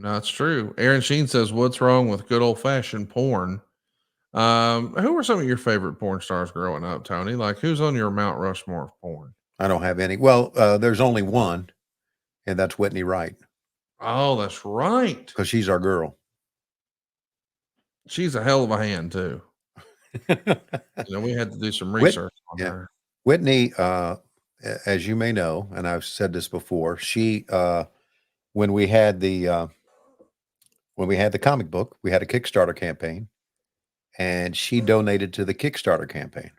No, it's true. Aaron Sheen says, "What's wrong with good old fashioned porn?" Who were some of your favorite porn stars growing up, Tony? Like, who's on your Mount Rushmore of porn? I don't have any. Well, there's only one, and that's Whitney Wright Oh, that's right. because she's our girl. She's a hell of a hand too. We had to do some Whit, research on yeah, her. Whitney. As you may know, and I've said this before, she when we had the comic book, we had a Kickstarter campaign, and she donated to the Kickstarter campaign.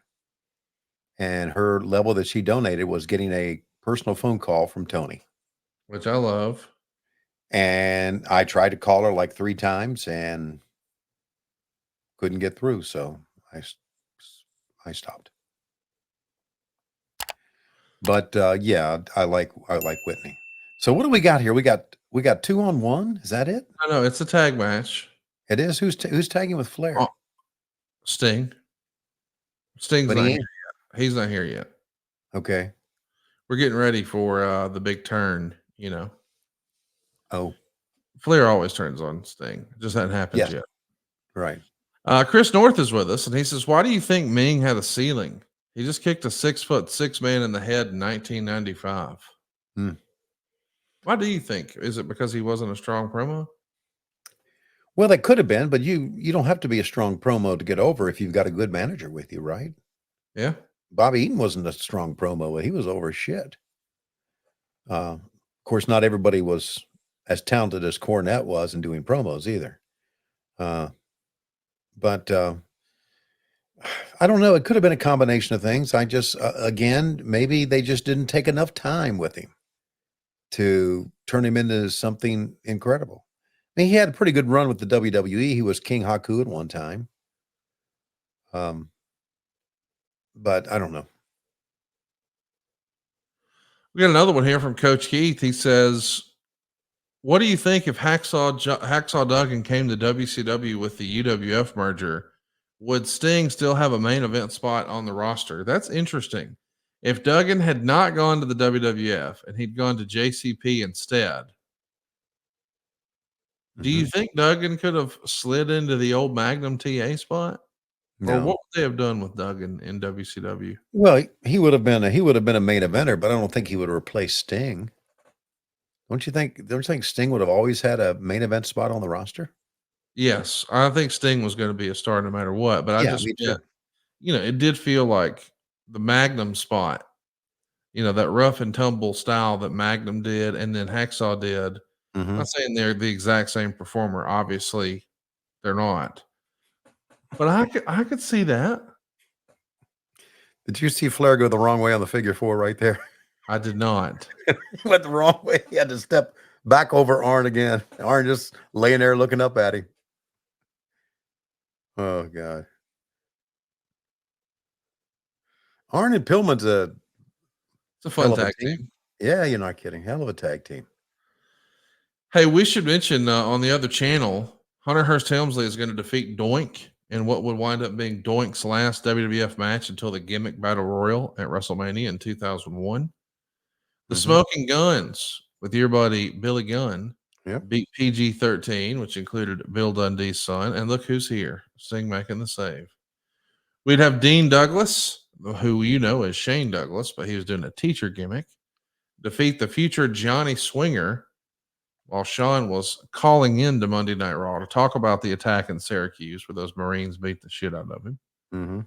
And her level that she donated was getting a personal phone call from Tony. Which I love. And I tried to call her like 3 times and couldn't get through, so I stopped. But yeah, I like Whitney. So what do we got here? We got 2-on-1. Is that it? I know it's a tag match. It is. Who's tagging with Flair? Oh, Sting. Sting's But not he here ain't. yet. He's not here yet. Okay. We're getting ready for the big turn. Oh, Flair always turns on Sting. It just hadn't happened yes. yet. Right. Chris North is with us, and he says, "Why do you think Ming had a ceiling? He just kicked a 6'6" man in the head in 1995. Hmm. Why do you think? Is it because he wasn't a strong promo? Well, that could have been, but you don't have to be a strong promo to get over if you've got a good manager with you, right? Yeah. Bobby Eaton wasn't a strong promo. He was over as shit. Of course, not everybody was as talented as Cornette was in doing promos either. But I don't know. It could have been a combination of things. I just, again, maybe they just didn't take enough time with him to turn him into something incredible. I mean, he had a pretty good run with the WWE. He was King Haku at one time. But I don't know. We got another one here from Coach Keith. He says, "What do you think if Hacksaw Duggan came to WCW with the UWF merger? Would Sting still have a main event spot on the roster?" That's interesting. If Duggan had not gone to the WWF and he'd gone to JCP instead, do you think Duggan could have slid into the old Magnum TA spot? Or No. what would they have done with Duggan in WCW? Well, he would have been a main eventer, but I don't think he would have replaced Sting. Don't you think Sting would have always had a main event spot on the roster? Yes, I think Sting was going to be a star no matter what, but I Yeah, just me meant, too. it did feel like the Magnum spot, that rough and tumble style that Magnum did and then Hacksaw did. I'm Mhm. not saying they're the exact same performer. Obviously, they're not. But I could see that. Did you see Flair go the wrong way on the figure 4 right there? I did not. He went the wrong way. He had to step back over Arn again. Arn just laying there looking up at him. Oh God. Arn and Pillman's a It's a fun hell of a tag team. team. Yeah, you're not kidding. Hell of a tag team. Hey, we should mention on the other channel, Hunter Hearst Helmsley is going to defeat Doink in what would wind up being Doink's last WWF match until the Gimmick Battle Royal at WrestleMania in 2001. The Smoking Guns with your buddy Billy Gunn Yep. beat PG-13, which included Bill Dundee's son. And look who's here, Sting making the save. We'd have Dean Douglas, who you know as Shane Douglas, but he was doing a teacher gimmick, defeat the future Johnny Swinger while Sean was calling into Monday Night Raw to talk about the attack in Syracuse where those Marines beat the shit out of him. Mm-hmm.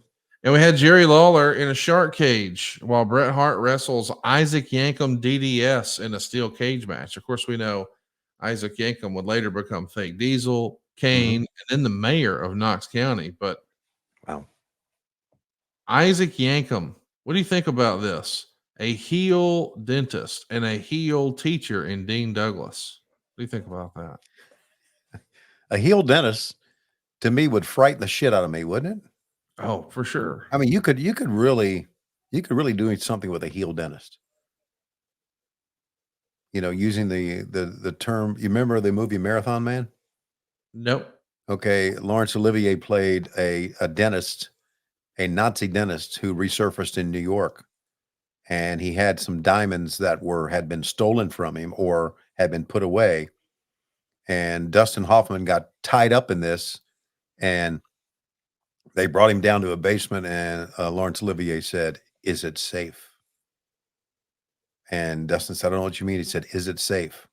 And we had Jerry Lawler in a shark cage while Bret Hart wrestles Isaac Yankem DDS in a steel cage match. Of course, we know Isaac Yankem would later become Fake Diesel, Kane, and then the mayor of Knox County. But Wow. Isaac Yankem, what do you think about this? A heel dentist and a heel teacher in Dean Douglas. What do you think about that? A heel dentist to me would frighten the shit out of me, wouldn't it? Oh, for sure. I mean, you could really do something with a heel dentist. Using the term. You remember the movie Marathon Man? Nope. Okay, Laurence Olivier played a dentist, a Nazi dentist who resurfaced in New York, and he had some diamonds that had been stolen from him or had been put away, And Dustin Hoffman got tied up in this, and they brought him down to a basement, and Laurence Olivier said, "Is it safe?" And Dustin said, "I don't know what you mean." He said, "Is it safe?"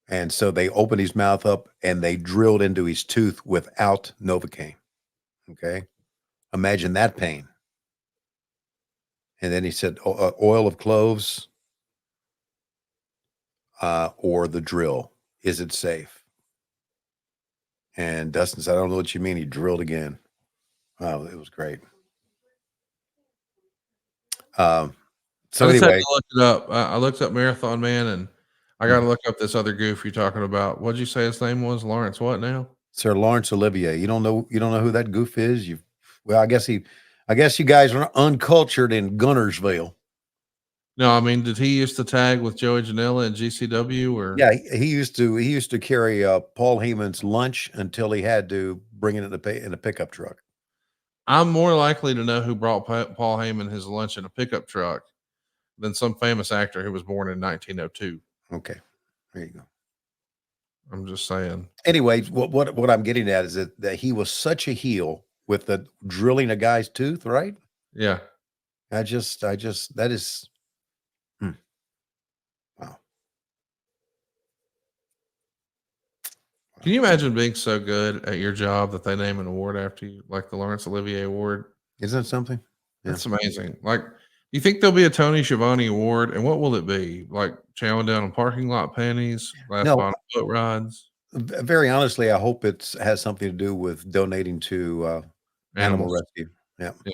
And so they opened his mouth up and they drilled into his tooth without Novocaine. Okay. Imagine that pain. And then he said, oil of cloves or the drill. Is it safe? And Dustin said, "I don't know what you mean." He drilled again. Oh, it was great. So I just had anyway, to look it up. I looked up Marathon Man, and I got to look up this other goof you're talking about. What'd you say his name was? Lawrence what now? Sir Laurence Olivier. You don't know who that goof is? Well, I guess you guys are uncultured in Gunnersville. No, I mean, did he used to tag with Joey Janela in GCW or? Yeah, he used to carry Paul Heyman's lunch until he had to bring it in a pickup truck. I'm more likely to know who brought Paul Heyman his lunch in a pickup truck than some famous actor who was born in 1902. Okay, there you go. I'm just saying. Anyway, what I'm getting at is that he was such a heel with the drilling a guy's tooth, right? Yeah. I just that is wow. Can you imagine being so good at your job that they name an award after you, like the Laurence Olivier Award? Isn't that something? Yeah. That's amazing. Like, you think there'll be a Tony Schiavone Award, and what will it be? Like chowing down on parking lot panties, last No, on boat rides, very honestly, I hope it has something to do with donating to animal animals. rescue. Yeah, Yeah.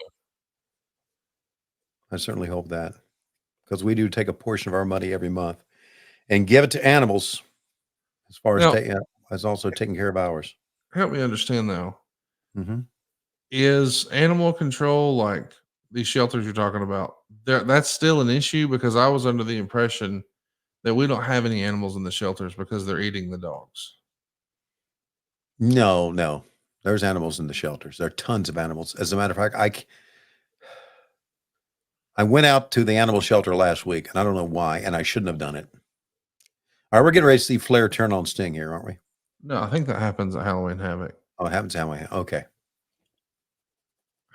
I certainly hope that, because we do take a portion of our money every month and give it to animals, as far as Now, as also taking care of ours. help me understand now. Mm-hmm. Is animal control like these shelters you're talking about? That's still an issue because I was under the impression that we don't have any animals in the shelters because they're eating the dogs. No, there's animals in the shelters. There are tons of animals. As a matter of fact, I went out to the animal shelter last week, and I don't know why, and I shouldn't have done it. All right, we're getting ready to see Flair turn on Sting here, aren't we? No, I think that happens at Halloween Havoc. Oh, it happens how I okay.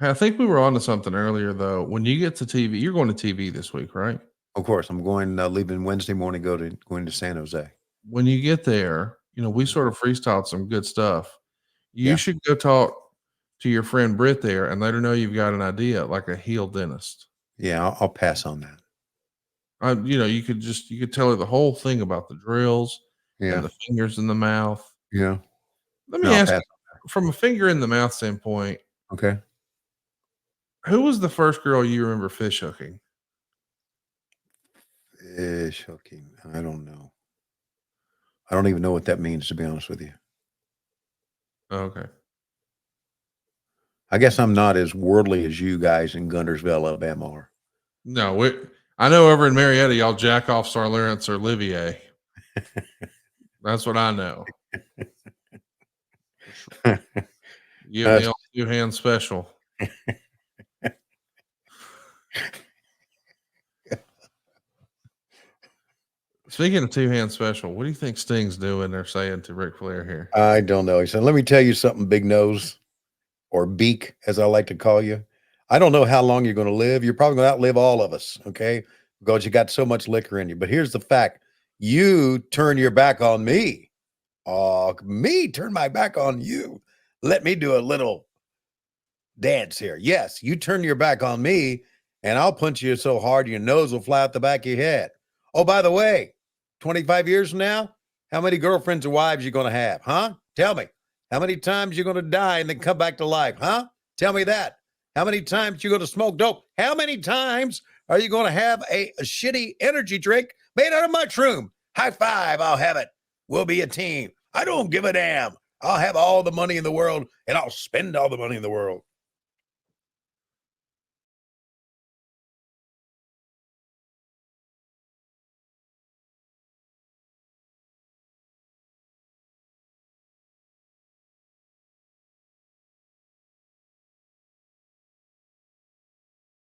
Hey, I think we were on to something earlier though. When you get to TV, you're going to TV this week, right? Of course, I'm going leaving Wednesday morning, going to San Jose. When you get there, we sort of freestyled some good stuff. You Yeah. should go talk to your friend Britt there and let her know you've got an idea, like a heel dentist. Yeah, I'll pass on that. You could tell her the whole thing about the drills and Yeah, the fingers in the mouth. yeah. Let No, me I'll ask pass. you, from a finger in the mouth standpoint, Okay. who was the first girl you remember fish hooking? Fish hooking. I don't know. I don't even know what that means, to be honest with you. Okay. I guess I'm not as worldly as you guys in Guntersville, Alabama are. No, I know over in Marietta, y'all jack off Sir Lawrence or Olivier. That's what I know. You and the That's- old two-hand special. Speaking of two-hand special, what do you think Sting's doing? They're saying to Ric Flair here. I don't know. He said, "Let me tell you something, big nose, or beak, as I like to call you. I don't know how long you're going to live. You're probably going to outlive all of us, okay? Because you got so much liquor in you. But here's the fact: you turn your back on me. Oh, me turn my back on you. Let me do a little dance here. Yes, you turn your back on me, and I'll punch you so hard your nose will fly out the back of your head. Oh, by the way, 25 years from now, how many girlfriends or wives you going to have? Huh? Tell me. How many times you're going to die and then come back to life? Huh? Tell me that. How many times you going to smoke dope? How many times are you going to have a shitty energy drink made out of mushroom? High five. I'll have it. We'll be a team. I don't give a damn. I'll have all the money in the world, and I'll spend all the money in the world.